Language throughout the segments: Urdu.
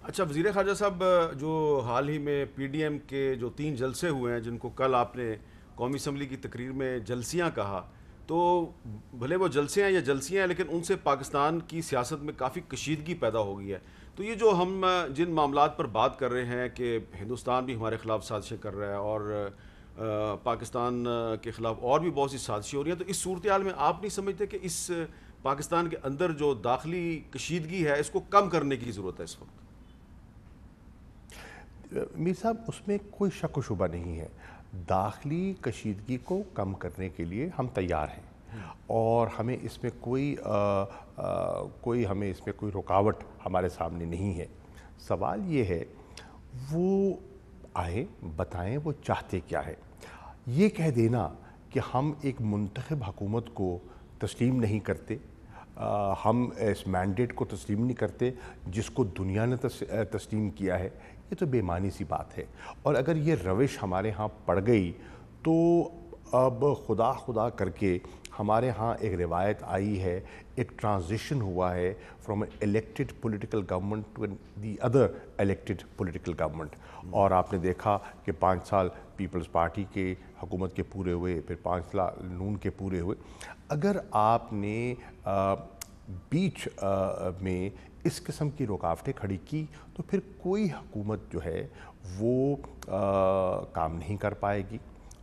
اچھا وزیر خارجہ صاحب، جو حال ہی میں پی ڈی ایم کے جو 3 جلسے ہوئے ہیں، جن کو کل آپ نے قومی اسمبلی کی تقریر میں جلسیاں کہا، تو بھلے وہ جلسے ہیں یا جلسیاں ہیں، لیکن ان سے پاکستان کی سیاست میں کافی کشیدگی پیدا ہو گئی ہے. تو یہ جو ہم جن معاملات پر بات کر رہے ہیں کہ ہندوستان بھی ہمارے خلاف سازشیں کر رہا ہے اور پاکستان کے خلاف اور بھی بہت سی سازشیں ہو رہی ہیں، تو اس صورتحال میں آپ نہیں سمجھتے کہ اس پاکستان کے اندر جو داخلی کشیدگی ہے اس کو کم کرنے کی ضرورت ہے اس وقت؟ میر صاحب، اس میں کوئی شک و شبہ نہیں ہے. داخلی کشیدگی کو کم کرنے کے لیے ہم تیار ہیں، اور ہمیں اس میں کوئی رکاوٹ ہمارے سامنے نہیں ہے. سوال یہ ہے، وہ آئیں بتائیں وہ چاہتے کیا ہے. یہ کہہ دینا کہ ہم ایک منتخب حکومت کو تسلیم نہیں کرتے، ہم اس مینڈیٹ کو تسلیم نہیں کرتے جس کو دنیا نے تسلیم کیا ہے، یہ تو بے معنی سی بات ہے. اور اگر یہ روش ہمارے ہاں پڑ گئی تو اب خدا خدا کر کے ہمارے ہاں ایک روایت آئی ہے، ایک ٹرانزیشن ہوا ہے from a elected political government to the other elected political government. اور آپ نے دیکھا کہ 5 سال پیپلز پارٹی کے حکومت کے پورے ہوئے، پھر 5 سال نون کے پورے ہوئے. اگر آپ نے بیچ میں اس قسم کی رکاوٹیں کھڑی کی تو پھر کوئی حکومت جو ہے وہ کام نہیں کر پائے گی.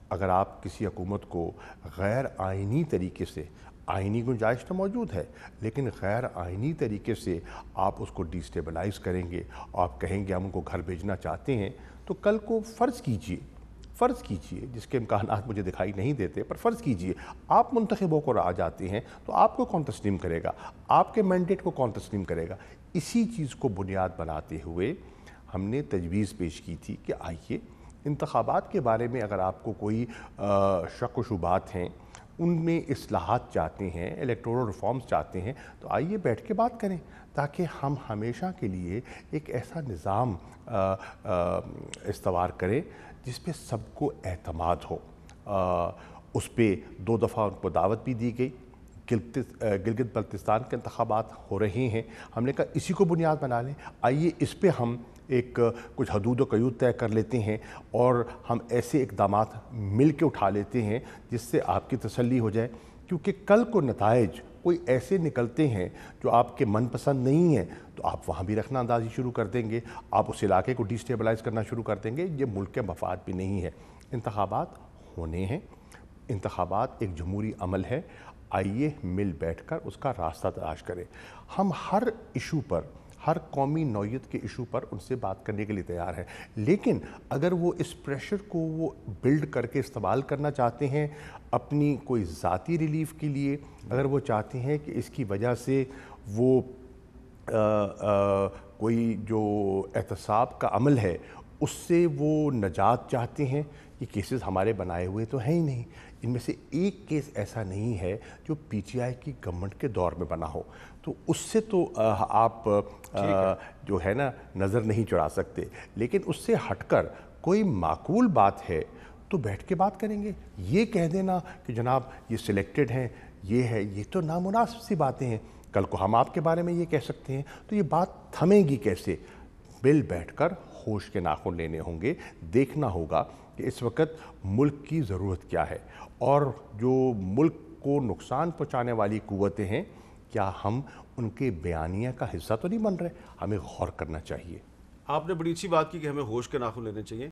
اگر آپ کسی حکومت کو غیر آئینی طریقے سے، آئینی گنجائش تو موجود ہے لیکن غیر آئینی طریقے سے آپ اس کو ڈیسٹیبلائز کریں گے، آپ کہیں گے ہم ان کو گھر بھیجنا چاہتے ہیں، تو کل کو فرض کیجئے جس کے امکانات مجھے دکھائی نہیں دیتے، پر فرض کیجئے آپ منتخب ہو کر آ جاتے ہیں، تو آپ کو کون تسلیم کرے گا؟ آپ کے مینڈیٹ کو کون تسلیم کرے گا؟ اسی چیز کو بنیاد بناتے ہوئے ہم نے تجویز پیش کی تھی کہ آئیے انتخابات کے بارے میں اگر آپ کو کوئی شک و شبہات ہیں، ان میں اصلاحات چاہتے ہیں، الیکٹورل ریفارمز چاہتے ہیں، تو آئیے بیٹھ کے بات کریں تاکہ ہم ہمیشہ کے لیے ایک ایسا نظام استوار کریں جس پہ سب کو اعتماد ہو. اس پہ 2 دفعہ ان کو دعوت بھی دی گئی. گلگت بلتستان کے انتخابات ہو رہے ہیں، ہم نے کہا اسی کو بنیاد بنا لیں، آئیے اس پہ ہم ایک کچھ حدود و قیود طے کر لیتے ہیں اور ہم ایسے اقدامات مل کے اٹھا لیتے ہیں جس سے آپ کی تسلی ہو جائے. کیونکہ کل کو نتائج کوئی ایسے نکلتے ہیں جو آپ کے من پسند نہیں ہیں تو آپ وہاں بھی رخنہ اندازی شروع کر دیں گے، آپ اس علاقے کو ڈیسٹیبلائز کرنا شروع کر دیں گے. یہ ملک کے مفاد بھی نہیں ہے. انتخابات ہونے ہیں، انتخابات ایک جمہوری عمل ہے، آئیے مل بیٹھ کر اس کا راستہ تلاش کریں. ہم ہر ایشو پر، ہر قومی نوعیت کے ایشو پر ان سے بات کرنے کے لیے تیار ہیں، لیکن اگر وہ اس پریشر کو وہ بلڈ کر کے استعمال کرنا چاہتے ہیں اپنی کوئی ذاتی ریلیف کے لیے، اگر وہ چاہتے ہیں کہ اس کی وجہ سے وہ کوئی جو احتساب کا عمل ہے اس سے وہ نجات چاہتے ہیں، یہ کیسز ہمارے بنائے ہوئے تو ہیں ہی نہیں. ان میں سے ایک کیس ایسا نہیں ہے جو پی ٹی آئی کی گورنمنٹ کے دور میں بنا ہو، تو اس سے تو آپ جو ہے نا نظر نہیں چڑھا سکتے. لیکن اس سے ہٹ کر کوئی معقول بات ہے تو بیٹھ کے بات کریں گے. یہ کہہ دینا کہ جناب یہ سلیکٹڈ ہیں، یہ ہے، یہ تو نامناسب سی باتیں ہیں. کل کو ہم آپ کے بارے میں یہ کہہ سکتے ہیں، تو یہ بات تھمے گی کیسے؟ مل بیٹھ کر ہوش کے ناخن لینے ہوں گے، دیکھنا ہوگا کہ اس وقت ملک کی ضرورت کیا ہے اور جو ملک کو نقصان پہنچانے والی قوتیں ہیں کیا ہم ان کے بیانیہ کا حصہ تو نہیں بن رہے. ہمیں غور کرنا چاہیے. آپ نے بڑی اچھی بات کی کہ ہمیں ہوش کے ناخن لینے چاہیے.